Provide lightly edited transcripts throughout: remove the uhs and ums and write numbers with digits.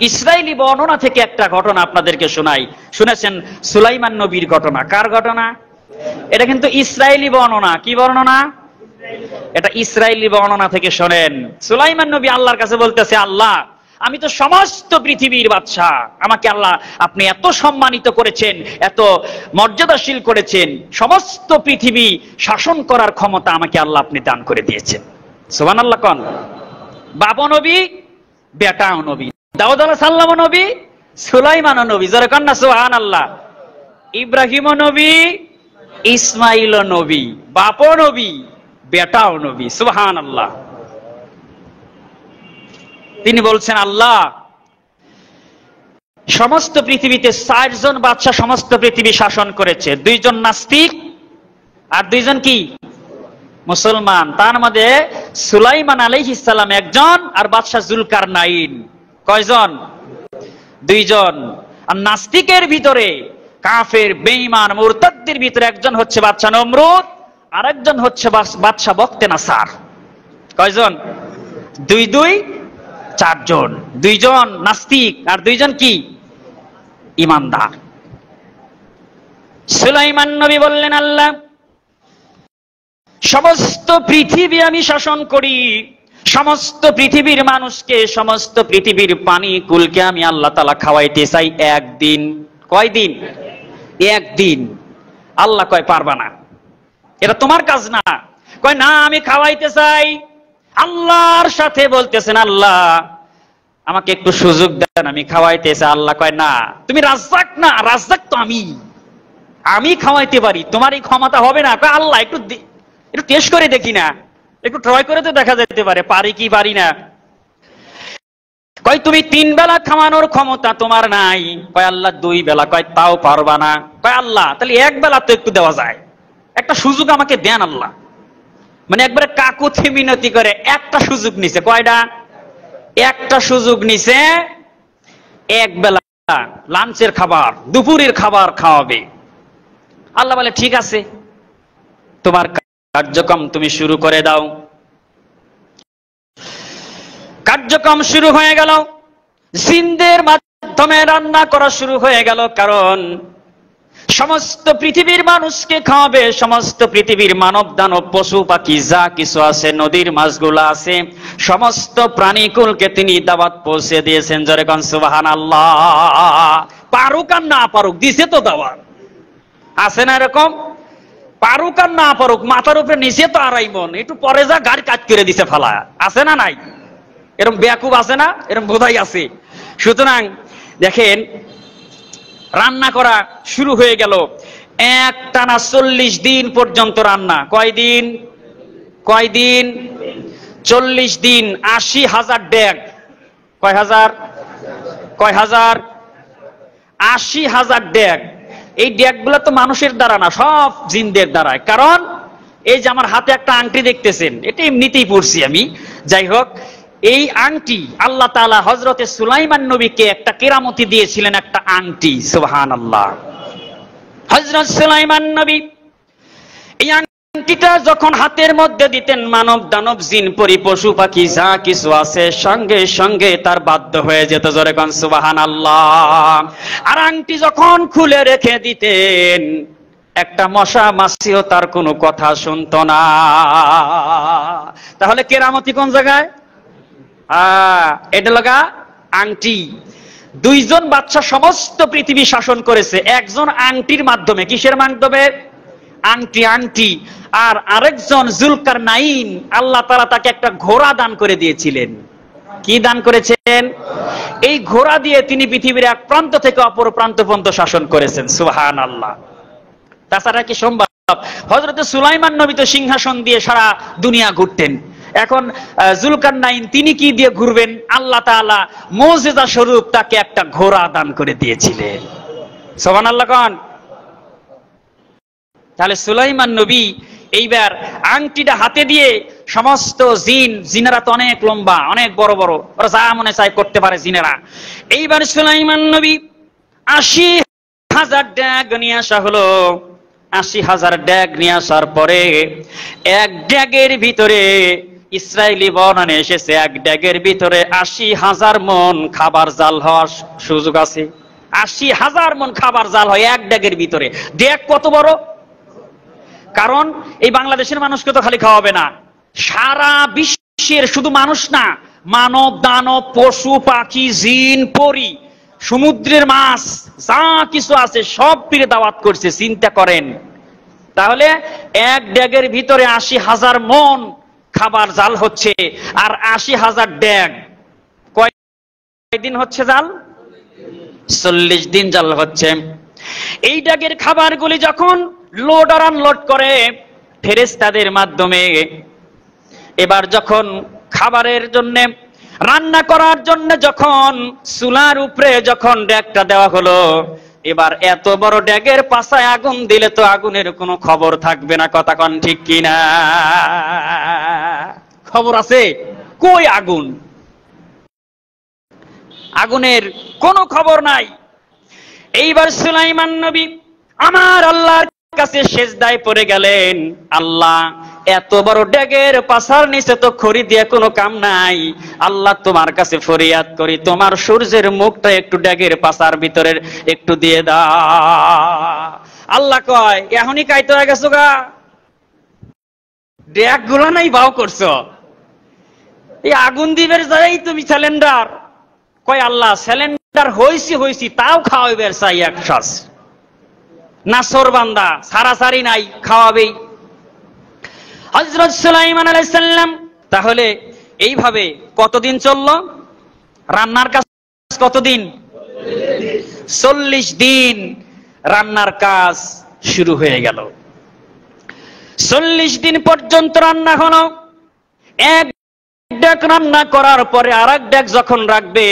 Israeli বর্ণনা থেকে একটা ঘটনা আপনাদেরকে শোনাই। শুনেছেন সুলাইমান নবীর ঘটনা? কার ঘটনা? এটা কিন্তু ইসরায়েলি বর্ণনা। কি বর্ণনা? এটা ইসরায়েলি বর্ণনা থেকে শোনেন। সুলাইমান নবী আল্লাহর কাছে বলতেছে, আল্লাহ, আমি তো সমস্ত পৃথিবীর বাদশা, আমাকে আল্লাহ আপনি এত সম্মানিত করেছেন, এত মর্যাদাশীল করেছেন, সমস্ত পৃথিবী শাসন করার ক্ষমতা আমাকে আল্লাহ আপনি দান করে দিয়েছেন। সুবহানাল্লাহ কোন? বাবা নবী, বেটাও নবী, দাউদ আলাইহিস সালাম নবী, সুলাইমান নবী, যারা কন্যা সুবহানাল্লাহ, ইব্রাহিম নবী, ইসমাইল নবী, বাবা নবী, বেটাও নবী, সুবহানাল্লাহ। তিনি বলছেন, আল্লাহ, সমস্ত পৃথিবীতে 4 জন বাদশা সমস্ত পৃথিবী শাসন করেছে, 2 জন নাস্তিক আর 2 জন কি? মুসলমান। তার মধ্যে সুলাইমান আলাইহিস সালাম একজন, আর বাদশা জুলকারনাইন কয়জন? 2 জন। আর নাস্তিকের ভিতরে, কাফের বেঈমান মুরতাদদের ভিতরে একজন হচ্ছে বাদশা নমরুদ, আর একজন হচ্ছে বাদশা বখতে নাসার। কয়জন? 2 2 4 জন। 2 জন নাস্তিক আর 2 জন কি? ইমানদার। সুলাইমান নবী বললেন, আল্লাহ, সমস্ত পৃথিবী আমি শাসন করি, সমস্ত পৃথিবীর মানুষকে, সমস্ত পৃথিবীর পানি কুলকে আমি আল্লাহ তাআলা খাওয়াইতে চাই একদিন। কয়দিন? একদিন। আল্লাহ কয়, পারবা না, এটা তোমার কাজ না। কয়, না, আমি খাওয়াইতে চাই। আল্লাহর সাথে বলতেছেন, আল্লাহ, আমাকে একটু সুযোগ দেন, আমি খাওয়াইতে চাই। আল্লাহ কয়, না, তুমি রাজ্জাক না, রাজ্জাক তো আমি খাওয়াইতে পারি, তোমার এই ক্ষমতা হবে না। কয়, আল্লাহ, একটু টেস্ট করে দেখি না, একটু ট্রাই করে তো দেখা যেতে পারে, পারি কি পারি না। কয়, তুমি 3 বেলা খাওয়ানোর ক্ষমতা তোমার নাই। কয়, আল্লাহ, 2 বেলা। কয়, তাও পারবা না। কয়, আল্লাহ, তাহলে 1 বেলা তো একটু দেওয়া যায়, একটা সুযোগ আমাকে দেন আল্লাহ। মানে একবারে কাকুতি মিনতি করে একটা সুযোগ নিছে। কয়টা? একটা সুযোগ নিছে। 1 বেলা লাঞ্চের খাবার, দুপুরের খাবার খাওয়াবে। আল্লাহ বলে, ঠিক আছে, তোমার কার্যক্রম তুমি শুরু করে দাও। কার্যক্রম শুরু হয়ে গেল, জিনদের মাধ্যমে রান্না করা শুরু হয়ে গেল। কারণ সমস্ত পৃথিবীর মানুষকে খাওয়াবে, সমস্ত পৃথিবীর মানব দানব পশু পাখি যা কিছু আছে, নদীর মাছগুলো আছে, সমস্ত প্রাণীকুলকে তিনি দাওয়াত পৌঁছে দিয়েছেন। জোরে কোন সুবহানাল্লাহ। পারুক আর না পারুক, দিছে তো দাওয়াত। আছে না এরকম? পারুক আর না পারুক, মাথার উপরে নিচে তো 2.5 মণ, একটু পরে যা গাড়ি কাজ করে দিছে ফালা। আছে না নাই? এরকম বেয়াকুব আছে না? এরকম বোধাই আছে। সুতরাং দেখেন, রান্না করা শুরু হয়ে গেল। একটানা 40 দিন পর্যন্ত রান্না। কয়দিন? 40 দিন। 80,000 ডেক। কয় হাজার? 80,000 ডেক। এই ডেকগুলো তো মানুষের দ্বারা না, সব জিনদের দ্বারায়। কারণ এই যে আমার হাতে একটা আংটি দেখতেছেন, এটা এমনিতেই পড়ছি আমি। যাই হোক, এই আংটি আল্লাহ তাআলা হযরতে সুলাইমান নবীকে একটা কেরামতি দিয়েছিলেন, একটা আংটি। সুবহানাল্লাহ। হযরত সুলাইমান নবী এই আংটিটা যখন হাতের মধ্যে দিতেন, মানব দানব জিন পরি পশু পাখি যা কিছু আছে সঙ্গে সঙ্গে তার বাধ্য হয়ে যেত। জোরে কোন সুবহানাল্লাহ। আর আংটি যখন খুলে রেখে দিতেন, একটা মশা মাছিও তার কোনো কথা শুনতো না। তাহলে কেরামতি কোন জায়গায়? এটা লাগা আংটি। 2 জন বাদশা সমস্ত পৃথিবী শাসন করেছে, একজন আংটির মাধ্যমে। কিসের মাধ্যমে? আংটি। আর আরেকজন জুলকারনাইন, আল্লাহ তাআলা তাকে একটা ঘোড়া দান করে দিয়েছিলেন। কি দান করেছেন? এই ঘোড়া দিয়ে তিনি পৃথিবীর এক প্রান্ত থেকে অপর প্রান্ত পর্যন্ত শাসন করেছেন। সুবহানাল্লাহ। তাছাড়া কি সম্ভব? হযরতে সুলাইমান নবী তো সিংহাসন দিয়ে সারা দুনিয়া ঘুরতেন। এখন জুলকারনাইন তিনি কি দিয়ে ঘুরবেন? আল্লাহ তাআলা মুজিজা স্বরূপ তাকে একটা ঘোড়া দান করে দিয়েছিলেন। সুবহানাল্লাহ কোন? তাহলে সুলাইমান নবী এইবার আংটিটা হাতে দিয়ে সমস্ত জিনেরা তো অনেক লম্বা, অনেক বড় বড়, ওরা যা মনে চায় করতে পারে জিনেরা। এইবার সুলাইমান নবী 80,000 ড্যাগ নিয়ে আসা হলো। 80,000 ড্যাগ নিয়ে আসার পরে এক ড্যাগের ভিতরে ইসরায়েলি বর্ণনে এসেছে এক ড্যাগের ভিতরে ৮০,০০০ মন খাবার জাল হওয়ার সুযোগ আছে। ৮০,০০০ মন খাবার জাল হয় এক ড্যাগের ভিতরে। ড্যাগ কত বড়! কারণ এই বাংলাদেশের মানুষকে তো খালি খাওয়াবে না, সারা বিশ্বের, শুধু মানুষ না, মানব দানব পশু পাখি জিন পরি সমুদ্রের মাছ যা কিছু আছে সব পীরে দাওয়াত করছে। চিন্তা করেন, তাহলে এক ড্যাগের ভিতরে ৮০,০০০ মন খাবার জাল হচ্ছে। আর ৮০,০০০ ড্যাগ কয়দিন হচ্ছে জাল? ৪০ দিন জাল হচ্ছে। এই ড্যাগের খাবারগুলি যখন লোড আর আনলোড করে ফেরেশতাদের মাধ্যমে, এবার যখন খাবারের জন্য রান্না করার জন্য যখন চুলার উপরে যখন ড্যাগটা দেওয়া হলো, এবার এত বড় ড্যাগের পাশায় আগুন দিলে তো আগুনের কোনো খবর থাকবে না। কথা কন ঠিক কিনা? খবর আছে কই? আগুন, আগুনের কোনো খবর নাই। এইবার সুলাইমান নবী আমার আল্লাহর কাছে সেজদায় পড়ে গেলেন। আল্লাহ, এত বড় ড্যাগের পাছার নিচে তো খড়ি দিয়ে কোনো কাম নাই। আল্লাহ, তোমার কাছে ফরিয়াদ করি, তোমার সূর্যের মুখটা একটু ড্যাগের পাছার ভিতরে একটু দিয়ে দাও। আল্লাহ কয়, এখনই কাইতে হয়ে গেছো গা, ড্যাগ গুলো নাই বাও করছো, এই আগুন দিবের যাই তুমি সিলিন্ডার। কয় আল্লাহ, সিলিন্ডার হইছি তাও খাওয়াইবার চাই এক শ্বাস। নাসর বান্দা, সারাসারি নাই, খাওয়াবেই। হযরত সুলাইমান আলাইহিস সালাম তাহলে এইভাবে কতদিন চললো রান্নার কাজ? কতদিন? ৪০ দিন রান্নার কাজ শুরু হয়ে গেল। ৪০ দিন পর্যন্ত রান্না হলো। এক ড্যাগ রান্না করার পরে আর এক ড্যাগ যখন রাখবে,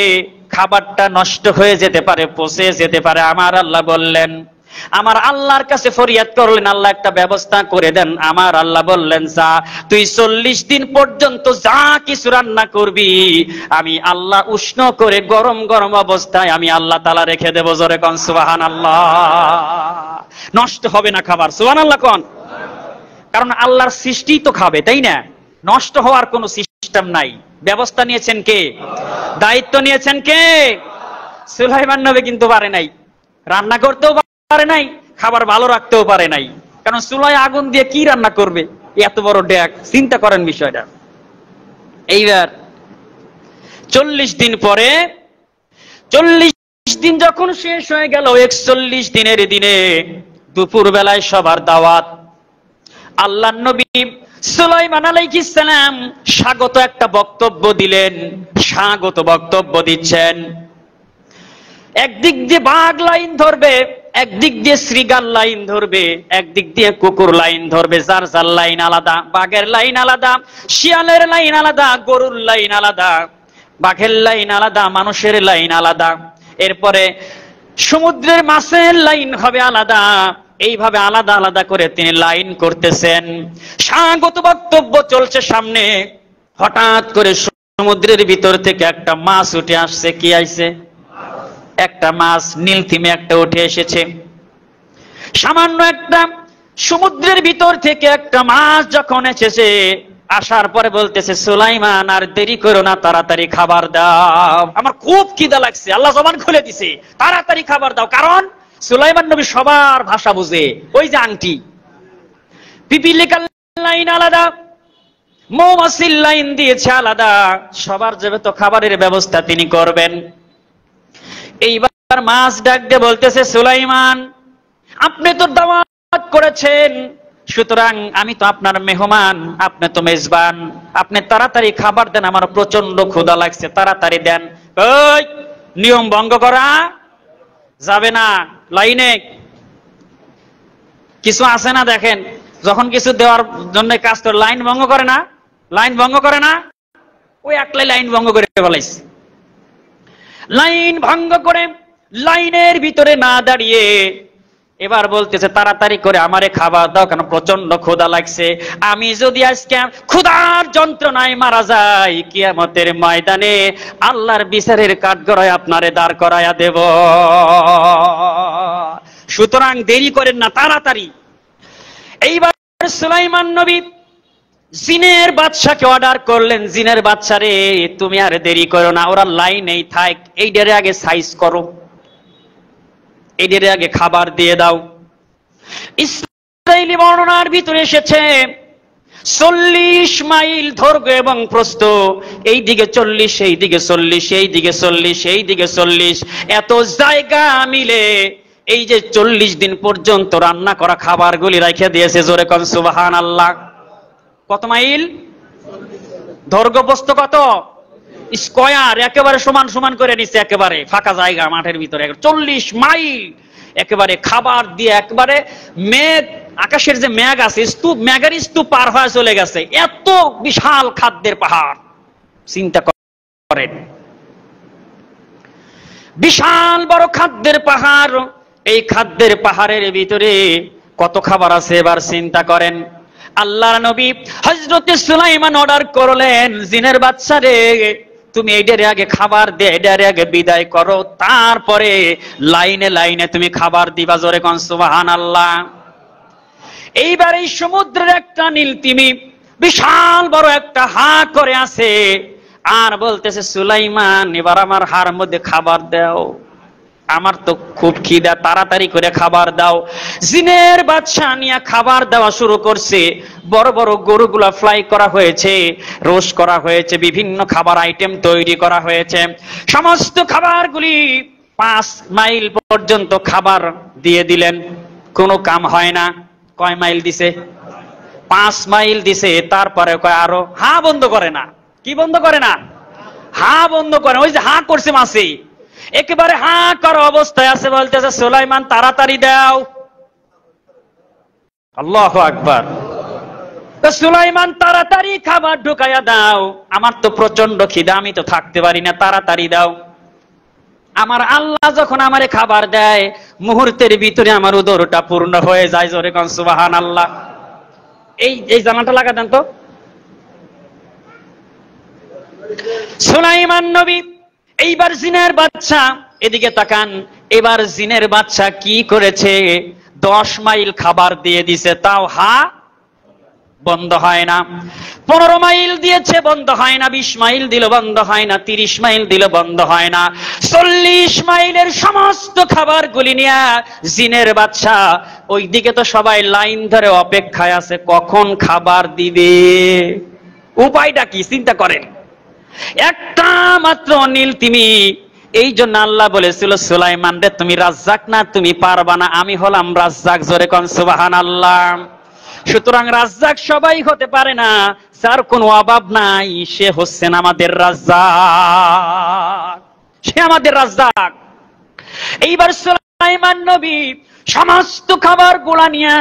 খাবারটা নষ্ট হয়ে যেতে পারে, পচে যেতে পারে। আমার আল্লাহ বললেন, আমার আল্লাহর কাছে ফরিয়াদ করলেন, আল্লাহ একটা ব্যবস্থা করে দেন। আমার আল্লাহ বললেন, যা তুই ৪০ দিন পর্যন্ত যা কিছু রান্না করবি আমি আল্লাহ উষ্ণ করে গরম গরম অবস্থায় আমি আল্লাহ তাআলা রেখে দেব। জোরে কোন সুবহানাল্লাহ। নষ্ট হবে না খাবার। সুবহানাল্লাহ কোন। কারণ আল্লাহর সৃষ্টি তো খাবে, তাই না? নষ্ট হওয়ার কোনো সিস্টেম নাই। ব্যবস্থা নিয়েছেন কে? দায়িত্ব নিয়েছেন কে? সুলাইমান নবী কিন্তু পারে নাই, রান্না করতেও পারে নাই, খাবার ভালো রাখতেও পারে নাই। কারণ চুলায় আগুন দিয়ে কি রান্না করবে এত বড় ড্যাগ? চিন্তা করেন বিষয়টা। এইবার ৪০ দিন পরে, ৪০ দিন যখন শেষ হয়ে গেল, ৪১ দিনের দিনে দুপুর বেলায় সবার দাওয়াত। আল্লাহর নবী সুলাইমান আলাইহিস সালাম স্বাগত একটা বক্তব্য দিলেন। স্বাগত বক্তব্য দিচ্ছেন, একদিক দিয়ে বাঘ লাইন ধরবে, একদিক দিয়ে শ্রীগাল লাইন ধরবে, একদিক দিয়ে কুকুর লাইন ধরবে। যার যার লাইন আলাদা। বাঘের লাইন আলাদা, শিয়ালের লাইন আলাদা, গরুর লাইন আলাদা, বাঘের লাইন আলাদা, মানুষের লাইন আলাদা। এরপরে সমুদ্রের মাছের লাইন হবে আলাদা। এইভাবে আলাদা আলাদা করে তিনি লাইন করতেছেন। স্বাগত বক্তব্য চলছে সামনে। হঠাৎ করে সমুদ্রের ভিতর থেকে একটা মাছ উঠে আসছে। কি আইছে? একটা মাছ, নীলতিমি একটা উঠে এসেছে। সামান্য একটা সমুদ্রের ভিতর থেকে একটা মাছ যখন এসেছে, আসার পরে বলতেছে, সুলাইমান আর দেরি করো না, তাড়াতাড়ি খাবার দাও, আমার খুব খিদা লাগছে। আল্লাহ জবান খুলে দিছে, তাড়াতাড়ি খাবার দাও। কারণ সুলাইমান নবী সবার ভাষা বুঝে। ওই যে আংটি, পিপিলিকার লাইন আলাদা, মৌমাছির লাইন দিয়েছে আলাদা, সবার যেহেতু খাবারের ব্যবস্থা তিনি করবেন। এইবার মাছ ডাক দিয়ে বলতেছে, সুলাইমান আপনি তো দাওয়াত করেছেন, সুতরাং আমি তো আপনার মেহমান, আপনি তো মেজবান, আপনি তাড়াতাড়ি খাবার দেন, আমার প্রচন্ড ক্ষুধা লাগছে, তাড়াতাড়ি দেন। ওই নিয়ম ভঙ্গ করা যাবে না। লাইনে কিছু আছে না, দেখেন যখন কিছু দেওয়ার জন্য কাজ করে লাইন ভঙ্গ করে না, লাইন ভঙ্গ করে না, ওই একলাই লাইন ভঙ্গ করে বলাইছে। লাইন ভঙ্গ করে লাইনের ভিতরে না দাঁড়িয়ে এবার বলতেছে, তাড়াতাড়ি করে আমারে খাবার দাও, কেন প্রচন্ড ক্ষুধা লাগছে। আমি যদি আজকে ক্ষুধার যন্ত্রণায় মারা যাই, কিয়ামতের ময়দানে আল্লাহর বিচারের কাঠগড়ায় আপনারে দাঁড় করায়া দেব। সুতরাং দেরি করেন না, তাড়াতাড়ি। এইবার সুলাইমান নবী জিনের বাদশাকে অর্ডার করলেন, জিনের বাদশা রে তুমি আর দেরি করো না, ওরা লাইনেই থাক, এইটারে আগে সাইজ করো, এইটারে আগে খাবার দিয়ে দাও। ইসরাইলি বর্ণনার ভিতরে এসেছে 40 মাইল দৈর্ঘ্য এবং প্রস্থ, এইদিকে 40, এইদিকে 40, এইদিকে 40, এইদিকে 40, এত জায়গা মিলে এই যে 40 দিন পর্যন্ত রান্না করা খাবারগুলি রেখে দিয়েছে। জোরে কোন সুবহানাল্লাহ। কত মাইল দৈর্ঘ্য, প্রস্থ কত? স্কয়ার, একেবারে সমান সমান করে নিচ্ছে, একেবারে ফাঁকা জায়গা মাঠের ভিতরে 40 মাইল একেবারে খাবার দিয়ে, একেবারে মেঘ, আকাশের যে মেঘ আছে স্তূপ, মেঘের স্তূপ পার হয়ে চলে গেছে, এত বিশাল খাদ্যের পাহাড়। চিন্তা করেন, বিশাল বড় খাদ্যের পাহাড়, এই খাদ্যের পাহাড়ের ভিতরে কত খাবার আছে এবার চিন্তা করেন। আল্লাহর নবী হযরত সুলাইমান অর্ডার করলেন, জিনের বাদশা রে তুমি এইটারে আগে খাবার দে, এইটারে আগে বিদায় করো, তারপরে লাইনে লাইনে তুমি খাবার দিবা। জোরে কোন সুবহানাল্লাহ। এইবার এই সমুদ্রের একটা নীল তিমি বিশাল বড় একটা হা করে আছে, আর বলতেছে সুলাইমান এবার আমার হার মধ্যে খাবার দাও, আমার তো খুব খিদা, তাড়াতাড়ি করে খাবার দাও। জিনের বাদশা নিয়ে খাবার দেওয়া শুরু করছে। বড় বড় গরুগুলা ফ্লাই করা হয়েছে, রোস্ট করা হয়েছে, বিভিন্ন খাবার আইটেম তৈরি করা হয়েছে। সমস্ত খাবারগুলি 5 মাইল পর্যন্ত খাবার দিয়ে দিলেন, কোনো কাম হয় না। কয় মাইল দিছে? 5 মাইল দিছে। তারপরে কয় আরো, হা বন্ধ করে না। কি বন্ধ করে না? হা বন্ধ করে, ওই যে হা করছে মাসি, একেবারে হা করা অবস্থায় আছে, বলতেছে সুলাইমান তাড়াতাড়ি দাও। আল্লাহু আকবার। তো সুলাইমান তাড়াতাড়ি খাবার ঢুকাইয়া দাও, আমার তো প্রচন্ড খিদা, আমি তো থাকতে পারি না, তাড়াতাড়ি দাও। আমার আল্লাহ যখন আমারে খাবার দেয়, মুহূর্তের ভিতরে আমার উদরটা পূর্ণ হয়ে যায়। জোরে কোন সুবহানাল্লাহ। এই জানাটা লাগা দেন তো। সুলাইমান নবী এইবার জিনের বাদশা, এদিকে তাকান, এবার জিনের বাদশা কি করেছে? 10 মাইল খাবার দিয়ে দিছে, তাও হা বন্ধ হয় না। 15 মাইল দিয়েছে, বন্ধ হয় না। 20 মাইল দিল, বন্ধ হয় না। 30 মাইল দিল, বন্ধ হয় না। 40 মাইলের সমস্ত খাবারগুলি নিয়ে জিনের বাদশা, ওইদিকে তো সবাই লাইন ধরে অপেক্ষায় আছে, কখন খাবার দিবে। উপায়টা কি চিন্তা করেন। একটা মাত্র নীল তিমি। এই জন্য আল্লাহ বলেছিল সুলাইমান রে তুমি রাজ্জাক না, তুমি পারবা না, আমি হলাম রাজ্জাক। জোরে কোন সুবহানাল্লাহ। সুতরাং রাজ্জাক সবাই হতে পারে না, যার কোনো অভাব নাই সে হচ্ছেন আমাদের রাজ্জাক, সে আমাদের রাজ্জাক। এইবার সুলাইমান নবী সমস্ত খাবার গুলা নিয়ে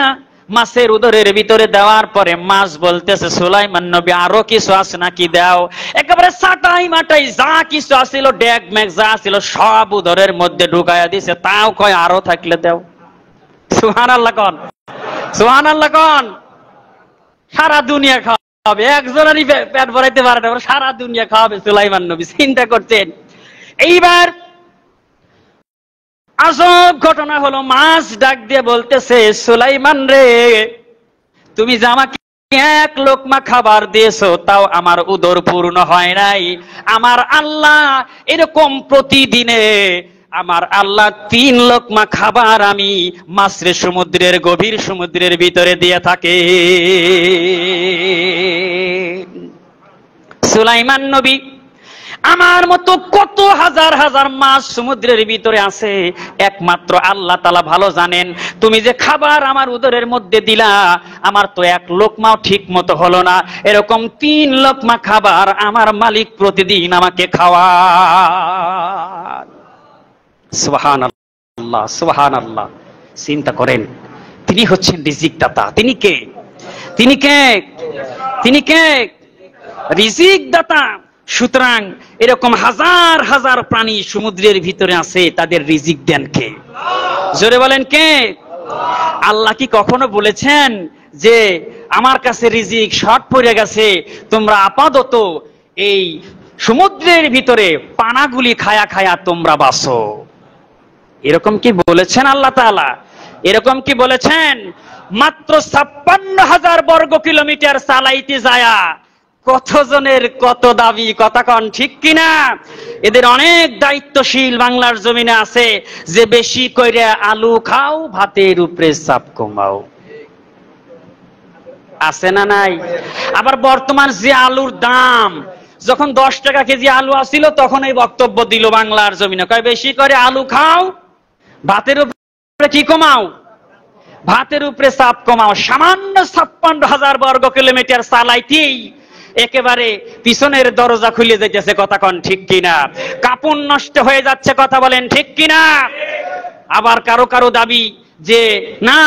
মাছের উদরের ভিতরে দেওয়ার পরে মাছ বলতেছে সুলাইমান নবী আরো কিছু আছে নাকি দাও। একেবারে চাটাই মাটাই যা কিছু আছিল, ডেক মেঘ যা ছিল সব উদরের মধ্যে ঢুকাইয়া দিছে, তাও কয় আরো থাকলে দাও। সুবহানাল্লাহ কোন, সুবহানাল্লাহ কোন। সারা দুনিয়া খাওয়াবে, একজনেরই পেট ভরাইতে পারে না, সারা দুনিয়া খাওয়াবে সুলাইমান নবী। চিন্তা করছেন। এইবার আজব ঘটনা হলো, মাছ ডাক দিয়ে বলতেছে সুলাইমান রে তুমি যে আমাকে 1 লোকমা খাবার দিয়েছো, তাও আমার উদর পূর্ণ হয় নাই। আমার আল্লাহ এরকম প্রতিদিনে, আমার আল্লাহ 3 লোকমা খাবার আমি মাছের সমুদ্রের, গভীর সমুদ্রের ভিতরে দিয়ে থাকে। সুলাইমান নবী আমার মতো কত হাজার হাজার মাছ সমুদ্রের ভিতরে আছে, একমাত্র আল্লাহ তাআলা ভালো জানেন। তুমি যে খাবার আমার উদরের মধ্যে দিলা, আমার তো 1 লোকমাও ঠিক মতো হলো না। এরকম 3 লোকমা খাবার আমার মালিক প্রতিদিন আমাকে খাওয়ায়। সুবহানাল্লাহ, সুবহানাল্লাহ। চিন্তা করেন, তিনি হচ্ছেন রিজিক দাতা। তিনি কে? তিনি কে? তিনি কে? রিজিক দাতা। সুতরাং এরকম হাজার হাজার প্রাণী সমুদ্রের ভিতরে আছে, তাদের রিজিক দেন কে? জোরে বলেন কে? আল্লাহ কি কখনো বলেছেন যে আমার কাছে রিজিক শর্ট পড়ে গেছে, তোমরা আপাতত এই সমুদ্রের ভিতরে পানাগুলি খায়া খায়া তোমরা বাঁচো? এরকম কি বলেছেন আল্লাহ তাআলা? এরকম কি বলেছেন? মাত্র 56,000 বর্গ কিলোমিটার চালাইতে যায়া কতজনের কত দাবি, কথা কন ঠিক কিনা? এদের অনেক দায়িত্বশীল বাংলার জমিনে আছে যে বেশি কইরে আলু খাও, ভাতের উপরে চাপ কমাও। আছে না নাই? আবার বর্তমান যে আলুর দাম, যখন 10 টাকা কেজি আলু আসছিল তখন এই বক্তব্য দিল বাংলার জমিনে, কয় বেশি করে আলু খাও, ভাতের উপরে কি কমাও, ভাতের উপরে চাপ কমাও। সামান্য 56,000 বর্গ কিলোমিটার চালাইতেই একেবারে পিছনের দরজা খুলে যাইতেছে, কথা কন ঠিক কিনা? কাপড় নষ্ট হয়ে যাচ্ছে, কথা বলেন ঠিক কিনা? আবার কারো কারো দাবি যে না,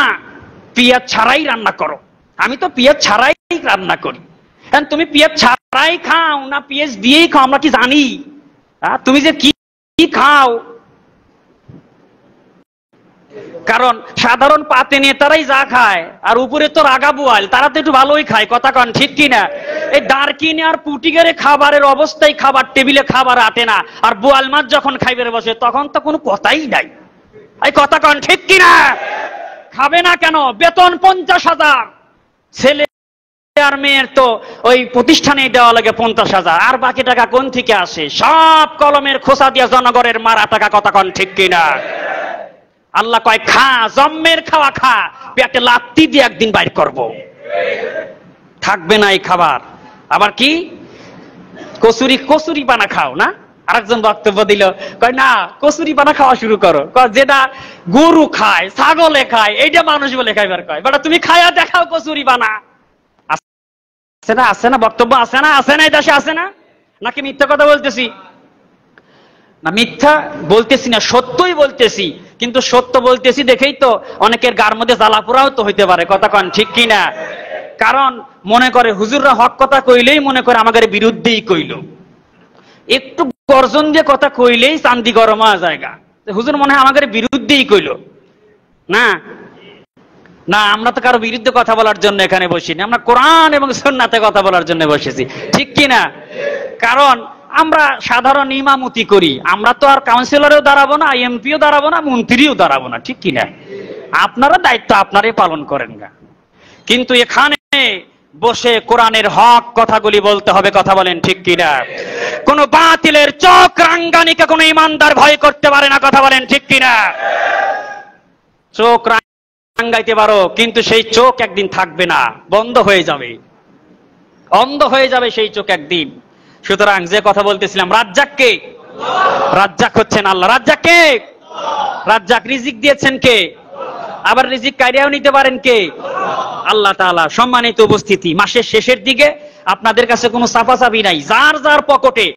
পেঁয়াজ ছাড়াই রান্না করো। আমি তো পেঁয়াজ ছাড়াই রান্না করি। তুমি পেঁয়াজ ছাড়াই খাও না পেঁয়াজ দিয়েই খাও আমরা কি জানি? তুমি যে কি খাও। কারণ সাধারণ পাতে নেতারাই যা খায়, আর উপরে তো রাগা বুয়াল, তারা তো একটু ভালোই খায়, কথা কন ঠিক কিনা? এই দারকিনি আর পুটিগেরে খাবারের অবস্থায় খাবার টেবিলে খাবার আটে না, আর বোয়াল মাছ যখন খাইবে বসে তখন তো কোনো কথাই নাই। এই কথা কন ঠিক কিনা? খাবে না কেন? বেতন 50,000, ছেলে আর মেয়ের তো ওই প্রতিষ্ঠানে দেওয়া লাগে 50,000, আর বাকি টাকা কোন থেকে আসে? সব কলমের খোসা দিয়া জনগণের মারা টাকা, কথা কন ঠিক কিনা? আল্লাহ কয় খা, জম্মের খাওয়া খা, পেটে লাত্তি দিয়ে একদিন বাইর করব, থাকবে না এই খাবার। আবার কি কচুরি পানা খাও না? আরেকজন বক্তব্য দিল, কয় না কচুরি পানা খাওয়া শুরু করো, যেটা গরু খায়, ছাগলে খায়, এইটা মানুষ বলে খাইবার কয়। বেটা তুমি খায়া দেখাও কচুরি পানা। আছে না? আছে না? বক্তব্য আছে না? আছে না? এই দেশে আছে না? নাকি মিথ্যা কথা বলতেছি? না, মিথ্যা বলতেছি না, সত্যই বলতেছি। কিন্তু সত্য বলতেছি দেখেই তো অনেকের গার মধ্যে জ্বালাপোড়াও তো হইতে পারে, কথা কন ঠিক কিনা? কারণ মনে করে হুজুররা হক কথা কইলেই মনে করে আমাদের বিরুদ্ধেই কইল, একটু গর্জন দিয়ে কথা কইলেই চান্দি গরম হওয়া জায়গা, হুজুর মনে হয় আমাদের বিরুদ্ধেই কইল। না না, আমরা তো কারো বিরুদ্ধে কথা বলার জন্য এখানে বসিনি, আমরা কোরআন এবং সুন্নাতে কথা বলার জন্য বসেছি, ঠিক কিনা? কারণ আমরা সাধারণ ইমামতি করি, আমরা তো আর কাউন্সিলরেও দাঁড়াবো না, এমপিও দাঁড়াবো না, মন্ত্রীও দাঁড়াবো না, ঠিক কিনা? আপনারা দায়িত্ব আপনারাই পালন করেন না। কিন্তু এখানে বসে কোরআনের হক কথাগুলি বলতে হবে, কথা বলেন ঠিক কিনা? কোন বাতিলের চোখ রাঙ্গানিকে কোন ইমানদার ভয় করতে পারে না, কথা বলেন ঠিক কিনা? চোখ রাঙ্গাইতে পারো, কিন্তু সেই চোখ একদিন থাকবে না, বন্ধ হয়ে যাবে, অন্ধ হয়ে যাবে সেই চোখ একদিন। সুতরাং যে কথা বলতেছিলাম, রাজ্জাক কে? রাজ্জাক হচ্ছেন আল্লাহ। রাজ্জাক কে? রাজ্জাক। রিজিক দিয়েছেন কে? আবার রিজিক কাইরাও নিতে পারেন কে? আল্লাহ তাআলা। সম্মানিত উপস্থিতি, মাসের শেষের দিকে আপনাদের কাছে কোনো চাপাচাপি নাই, যার যার পকেটে